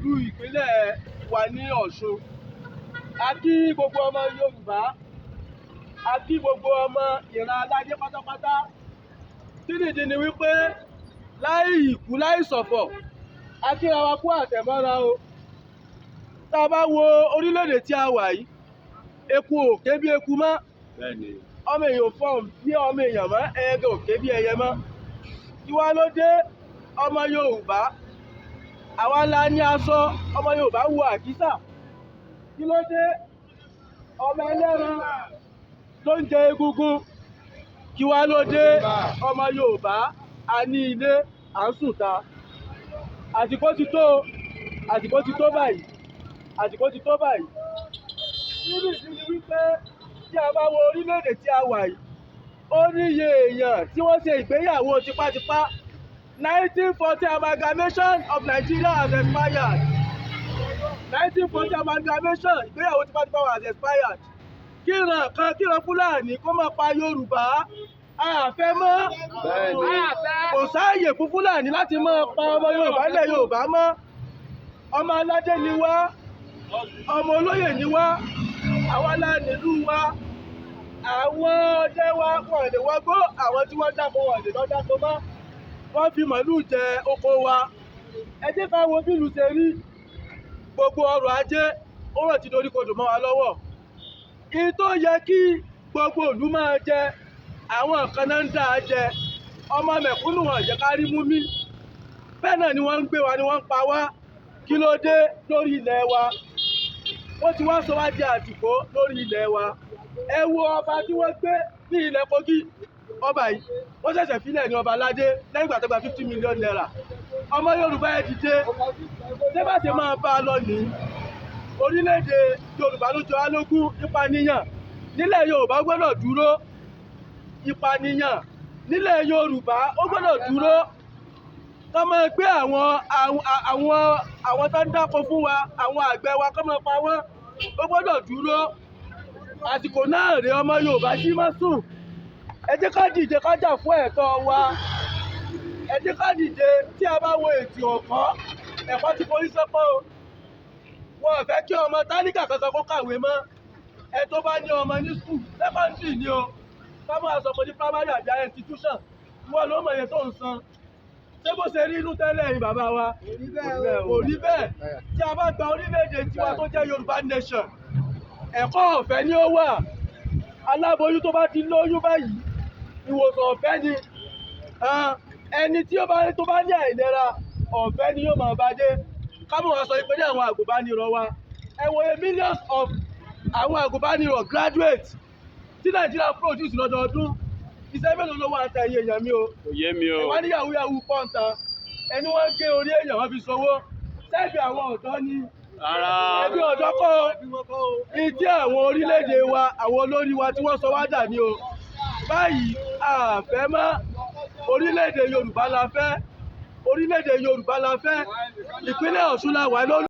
ìlú ìpínlẹ̀ wa ní Ọ̀ṣun. A kí gbogbo ọmọ Yorùbá, a kí gbogbo ọmọ ìran aládé pátápátá. Tídìdí ni wípé láì ìkú láì ṣọ̀fọ̀, a kíra wa kú àtẹ̀mọ́ra o. Tá a bá wo orílẹ̀-èdè tí a wà yìí, eku ò ké bí eku mọ́. Ọmọ èèyàn fọ̀hún bí ọmọ èèyàn mọ́, ẹyẹ ò ké bí ẹyẹ mọ́. Kí wá ló dé? Ọmọ Yorùbá, àwa la ní aṣọ, ọmọ Yorùbá wọ àkísà. Kí ló dé? Ọmọ ẹlẹ́ran ló ń jẹ egungun. Kí wá ló dé? Ọmọ Yorùbá, a ní ilé, à ń sùn ta. Àsìkò ti tó, àsìkò ti tó báyìí, àsìkò ti tó báyìí. Tídìdí ni wípé tí a bá wo orílẹ̀-èdè tí a wà yìí, ó níye èèyàn tí wọ́n ṣe ìgbéyàwó tipátipá. 1940 amalgamation of Nigeria has expired. 1940 amalgamation ìgbéyàwó tipátipá has expired. Kíran kan, kíran Fúlàní kó máa pa Yorùbá, a fẹ́ mọ́. Kò sáàyè fún Fúlàní láti máa pa ọmọ Yorùbá ilẹ̀ Yorùbá mọ́. Ọmọ aládé ni wá, ọmọ olóyè ni wá, àwa la nílùú wa. Àwọn ọdẹ wa wọ́n lè wọgbó, àwọn tí wọ́n dáko wọ́n lè lọ dáko mọ́. Wọ́n fi màálù jẹ oko wa. Ẹ jẹ́ ká wo bí ìlú ṣe rí. Gbogbo ọrọ̀ ajé ó rọ̀ ti dorí kodò mọ́ wa lọ́wọ́. Ìyí tó yẹ kí gbogbo ìlú máa jẹ, àwọn kan náà ń dà á jẹ. Ọmọ mẹ̀kúnnù wọn jẹ́ ká rí mú mí. Bẹ́ẹ̀ náà ni wọ́n ń gbé wa, ni wọ́n ń pa wá. Kí ló dé lórí ilẹ̀ wa? Wọ́n ti wá sọ wá di àtìpó lórí ilẹ̀ wa. Ẹ wo ọba tí wọ́n gbé ní ilẹ̀ Kogi. Ọba yìí, wọ́n ṣẹ̀ṣẹ̀ fílẹ̀ ní ọba aládé lẹ́yìn ìgbà tó gba 50 million naira. Ọmọ Yorùbá ẹ dìde. Ṣé bá ṣe máa bá a lọ ní? Orílẹ̀-èdè Yorùbá ló jọ wá lógún. Ìpànìyàn nílẹ̀ Yorùbá ó gbọ́dọ̀ dúró. Ìpànìyàn nílẹ̀ Yorùbá ó gbọ́dọ̀ dúró. Kọ́ máa gbé àwọn tó ń dáko fún wa, àwọn àgbẹ̀ wa, kọ́ máa pa wọ́n. Ó gbọ́dọ̀ dúró. Àsìkò náà rèé, ọmọ Yorùbá jí má sùn. Ẹ jẹ́ ká dìde ká jà fún ẹ̀tọ́ wa. Ẹ jẹ́ ká dìde. Tí a bá wo ètò ẹ̀kọ́ ti forí sọ́pọ̀ o. Wọ́n ò fẹ́ kí ọmọ tálíkà kankan kó kàwé mọ́. Ẹ tó bá ní ọmọ ní skul, secondary ni o. Ká máa sọ pé ní primary àbí higher institution, wọ́n ló mọ̀ iye tó ń san. Ṣé bó ṣe rí inú tẹ́lẹ̀ yìí bàbá wa? Kò rí bẹ́ẹ̀. Tí a bá gba orílẹ̀-èdè tiwa tó jẹ́ Yorùbá nation, ẹ̀kọ́ ọ̀fẹ́ ni ó wà. Aláboyún tó bá ti lóyún báyìí, ìwòsàn ọ̀fẹ́ ni. Ẹni tí ó bá ní àìlera, ọ̀fẹ́ ni yóò máa bá dé. Kámọ̀ wá sọ pé ní àwọn àgùnbánirọ̀ wa, ẹ wo millions of àwọn àgùnbánirọ̀ graduate tí Nàìjíríà produce lọ́dọọdún. Iṣẹ́ mélòó ló wà ń tẹ èèyàn mi o? Kò yé mi o. Ẹ̀wá ní yahoo pọ́ǹta, ẹni wọ́n gé orí èèyàn wọ́n fi ṣòwò. Ṣebí àwọn ọ̀dọ́ ni? Rárá. Ẹbí ọ̀dọ́ kọ́ o. Ìdí àwọn orílẹ̀-èdè wa, àwọn olórí wa tí wọ́n sọ wá dà ní o. Báyìí a fẹ́ mọ́. Orílẹ̀-èdè Yorùbá la fẹ́. Orílẹ̀-èdè Yorùbá la fẹ́. Ìpínlẹ̀ Ọ̀ṣun la wà lórí.